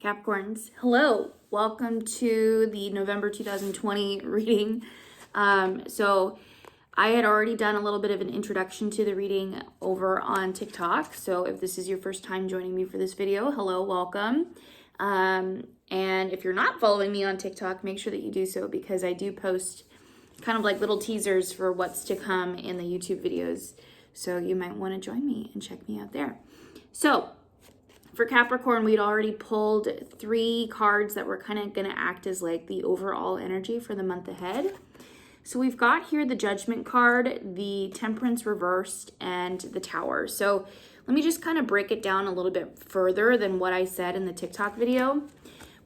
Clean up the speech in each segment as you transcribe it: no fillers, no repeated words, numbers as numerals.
Capricorns, hello. Welcome to the November 2020 reading. So I had already done a little bit of an introduction to the reading over on TikTok. So if this is your first time joining me for this video, hello, welcome. And if you're not following me on TikTok, make sure that you do so because I do post kind of like little teasers for what's to come in the YouTube videos. So you might want to join me and check me out there. So for Capricorn, we'd already pulled 3 cards that were kind of going to act as like the overall energy for the month ahead. So we've got here the Judgment card, the Temperance reversed, and the Tower. So let me just kind of break it down a little bit further than what I said in the TikTok video.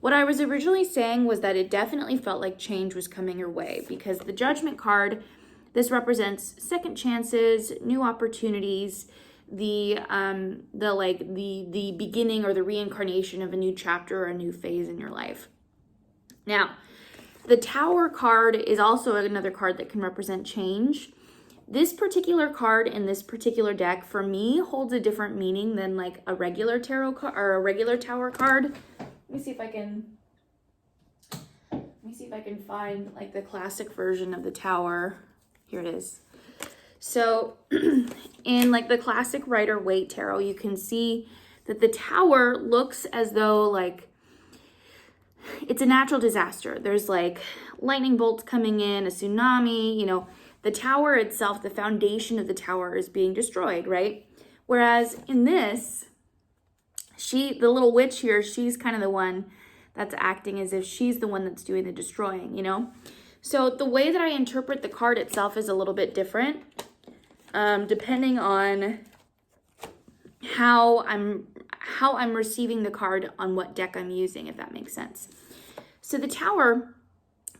What I was originally saying was that it definitely felt like change was coming your way because the Judgment card, this represents second chances, new opportunities, the beginning or the reincarnation of a new chapter or a new phase in your life. Now, the Tower card is also another card that can represent change. This particular card in this particular deck for me holds a different meaning than like a regular tarot card or a regular Tower card. Let me see if I can find like the classic version of the Tower. Here it is. So in like the classic Rider-Waite tarot, you can see that the Tower looks as though like it's a natural disaster. There's like lightning bolts coming in, a tsunami, the Tower itself, the foundation of the Tower is being destroyed, right? Whereas in this, the little witch here, she's kind of the one that's acting as if she's the one that's doing the destroying, So the way that I interpret the card itself is a little bit different, depending on how I'm receiving the card on what deck I'm using, if that makes sense. So the Tower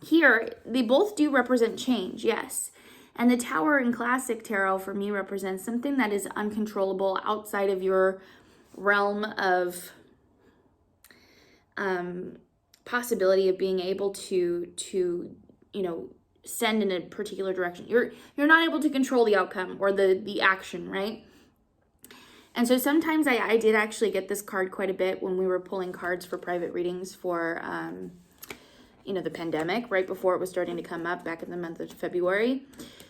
here, they both do represent change, yes. And the Tower in classic tarot for me represents something that is uncontrollable outside of your realm of possibility of being able to send in a particular direction. You're not able to control the outcome or the action, right? And so sometimes I did actually get this card quite a bit when we were pulling cards for private readings for the pandemic, right before it was starting to come up back in the month of February.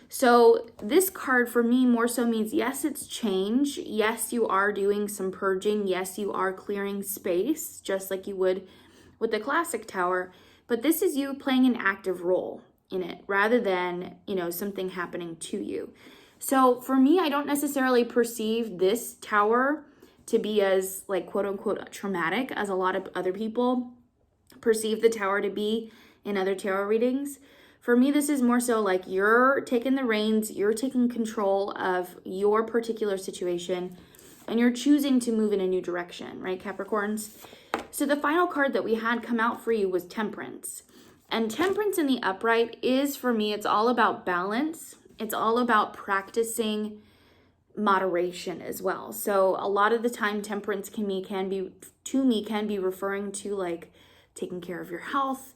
So this card for me more so means, yes, it's change. Yes, you are doing some purging. Yes, you are clearing space, just like you would with the classic Tower. But this is you playing an active role in it rather than, something happening to you. So for me, I don't necessarily perceive this Tower to be as like quote unquote traumatic as a lot of other people perceive the Tower to be in other tarot readings. For me, this is more so like you're taking the reins, you're taking control of your particular situation, and you're choosing to move in a new direction, right, Capricorns? So the final card that we had come out for you was Temperance. And Temperance in the upright is, for me, it's all about balance. It's all about practicing moderation as well. So a lot of the time, Temperance can be referring to like taking care of your health,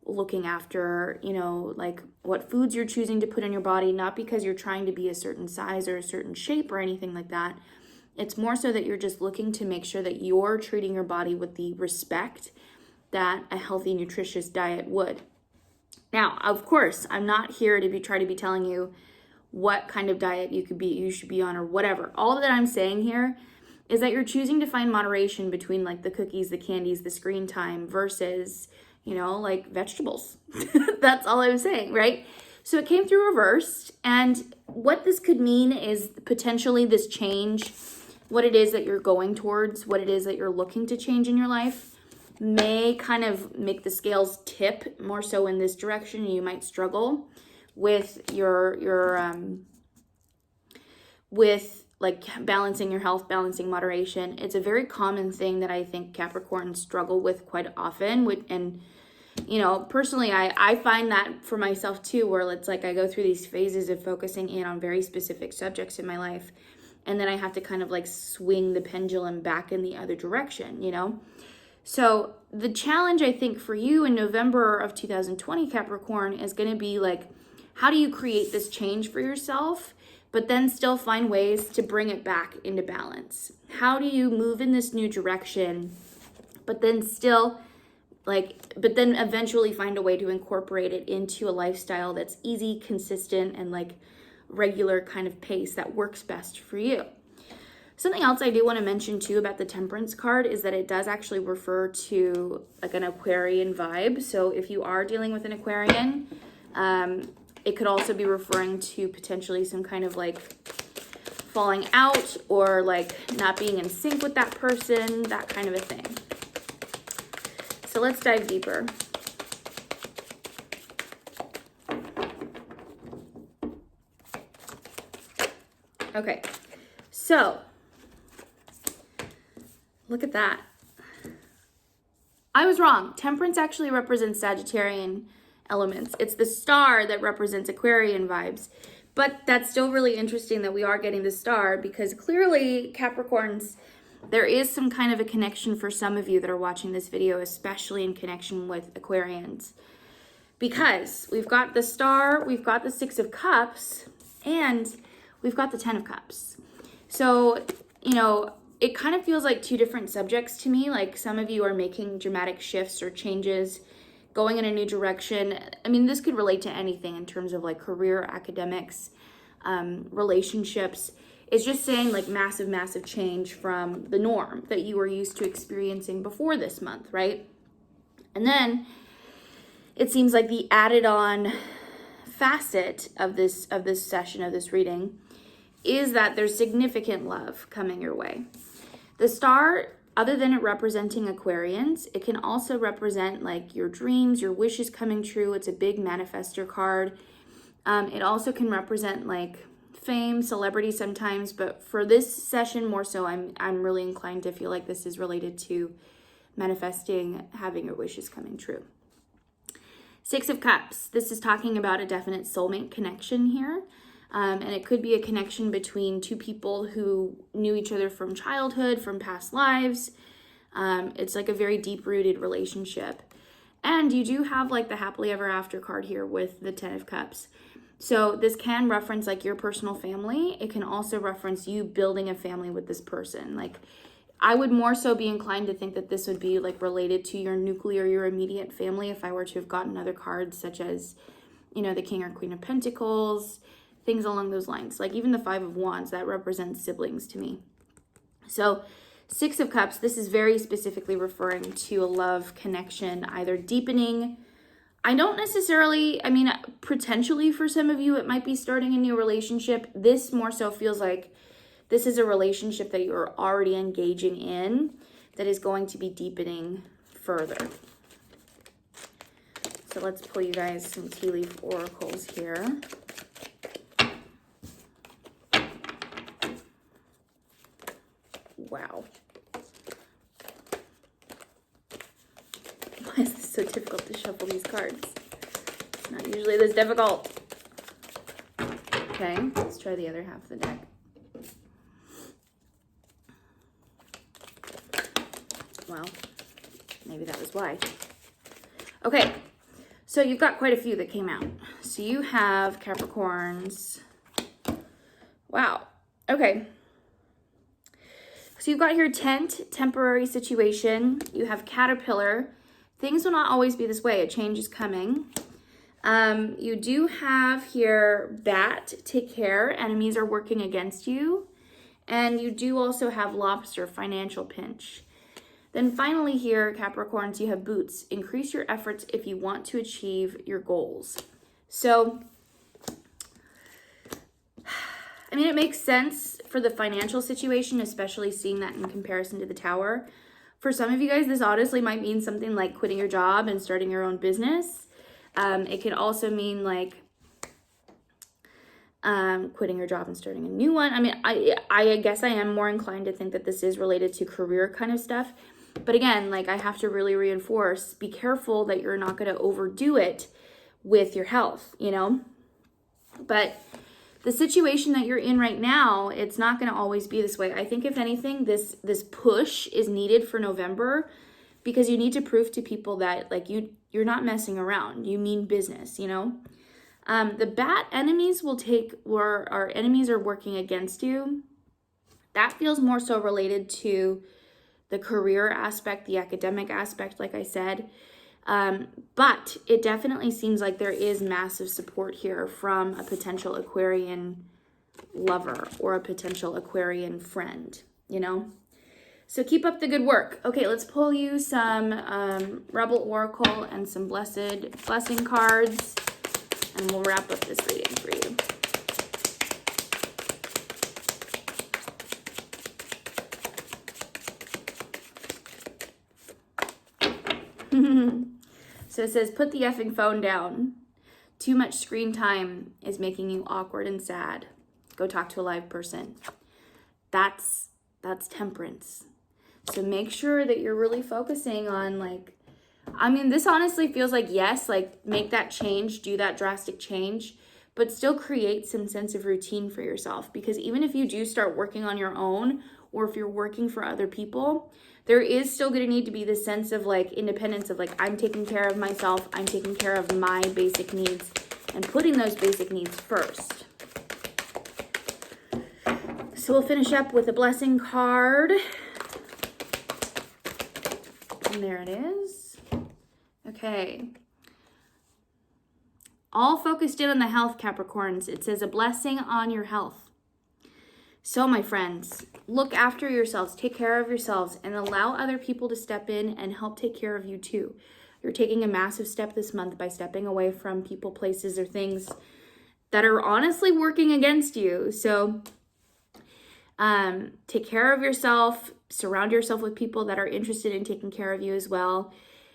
looking after, like what foods you're choosing to put in your body, not because you're trying to be a certain size or a certain shape or anything like that. It's more so that you're just looking to make sure that you're treating your body with the respect that a healthy, nutritious diet would. Now, of course, I'm not here to try to be telling you what kind of diet you should be on or whatever. All that I'm saying here is that you're choosing to find moderation between like the cookies, the candies, the screen time versus like vegetables. That's all I was saying, right? So it came through reversed. And what this could mean is potentially this change, what it is that you're going towards, what it is that you're looking to change in your life may kind of make the scales tip more so in this direction. You might struggle with with like balancing your health, balancing moderation. It's a very common thing that I think Capricorns struggle with quite often. And personally, I find that for myself too, where it's like I go through these phases of focusing in on very specific subjects in my life. And then I have to kind of like swing the pendulum back in the other direction, So the challenge, I think, for you in November of 2020, Capricorn, is going to be like, how do you create this change for yourself, but then still find ways to bring it back into balance? How do you move in this new direction but then still but then eventually find a way to incorporate it into a lifestyle that's easy, consistent, and like regular kind of pace that works best for you. Something else I do want to mention too about the Temperance card is that it does actually refer to like an Aquarian vibe. So if you are dealing with an Aquarian, it could also be referring to potentially some kind of like falling out or like not being in sync with that person, that kind of a thing. So let's dive deeper. Okay, so look at that. I was wrong. Temperance actually represents Sagittarian elements. It's the star that represents Aquarian vibes. But that's still really interesting that we are getting the star, because clearly Capricorns, there is some kind of a connection for some of you that are watching this video, especially in connection with Aquarians. Because we've got the star, we've got the Six of Cups, and we've got the Ten of Cups. So, you know, it kind of feels like two different subjects to me. Like some of you are making dramatic shifts or changes, going in a new direction. I mean, this could relate to anything in terms of like career, academics, relationships. It's just saying like massive, massive change from the norm that you were used to experiencing before this month, right? And then it seems like the added on facet of this session, of this reading, is that there's significant love coming your way. The star, other than it representing Aquarians, it can also represent like your dreams, your wishes coming true. It's a big manifestor card. It also can represent like fame, celebrity sometimes, but for this session more so, I'm really inclined to feel like this is related to manifesting, having your wishes coming true. Six of Cups. This is talking about a definite soulmate connection here. And it could be a connection between two people who knew each other from childhood, from past lives. It's like a very deep-rooted relationship. And you do have like the happily ever after card here with the Ten of Cups. So this can reference like your personal family. It can also reference you building a family with this person. Like I would more so be inclined to think that this would be like related to your nuclear, your immediate family, if I were to have gotten other cards such as, you know, the King or Queen of Pentacles, things along those lines. Like even the Five of Wands, that represents siblings to me. So Six of Cups, this is very specifically referring to a love connection, either deepening. I don't necessarily, I mean, potentially for some of you, it might be starting a new relationship. This more so feels like this is a relationship that you're already engaging in that is going to be deepening further. So let's pull you guys some tea leaf oracles here. Wow. Why is this so difficult to shuffle these cards? It's not usually this difficult. Okay, let's try the other half of the deck. Well, maybe that was why. Okay, so you've got quite a few that came out. So you have Capricorns. Wow, okay. So you've got here tent, temporary situation. You have caterpillar. Things will not always be this way. A change is coming. You do have here bat, take care. Enemies are working against you. And you do also have lobster, financial pinch. Then finally here, Capricorns, you have boots. Increase your efforts if you want to achieve your goals. So, I mean, it makes sense for the financial situation, especially seeing that in comparison to the Tower. For some of you guys, this honestly might mean something like quitting your job and starting your own business. It can also mean like quitting your job and starting a new one. I mean, I guess I am more inclined to think that this is related to career kind of stuff. But again, like I have to really reinforce, be careful that you're not going to overdo it with your health, you know? But the situation that you're in right now, it's not going to always be this way. I think if anything, this push is needed for November because you need to prove to people that like you're not messing around. You mean business, you know? The bat enemies will take where our enemies are working against you. That feels more so related to the career aspect, the academic aspect, like I said. But it definitely seems like there is massive support here from a potential Aquarian lover or a potential Aquarian friend, you know? So keep up the good work. Okay, let's pull you some Rebel Oracle and some Blessing cards, and we'll wrap up this reading for you. So it says, put the effing phone down. Too much screen time is making you awkward and sad. Go talk to a live person. That's temperance. So make sure that you're really focusing on, like, I mean, this honestly feels like, yes, like, make that change, do that drastic change, but still create some sense of routine for yourself. Because even if you do start working on your own, or if you're working for other people, there is still going to need to be this sense of, like, independence of, like, I'm taking care of myself, I'm taking care of my basic needs, and putting those basic needs first. So we'll finish up with a Blessing card. And there it is. Okay. All focused in on the health, Capricorns. It says a blessing on your health. So, my friends, look after yourselves, take care of yourselves, and allow other people to step in and help take care of you too. You're taking a massive step this month by stepping away from people, places, or things that are honestly working against you. So, take care of yourself, surround yourself with people that are interested in taking care of you as well.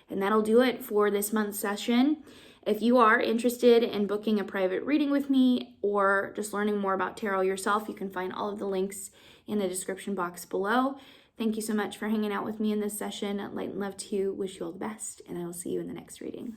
And that'll do it for this month's session. If you are interested in booking a private reading with me or just learning more about tarot yourself, you can find all of the links in the description box below. Thank you so much for hanging out with me in this session. Light and love to you. Wish you all the best, and I will see you in the next reading.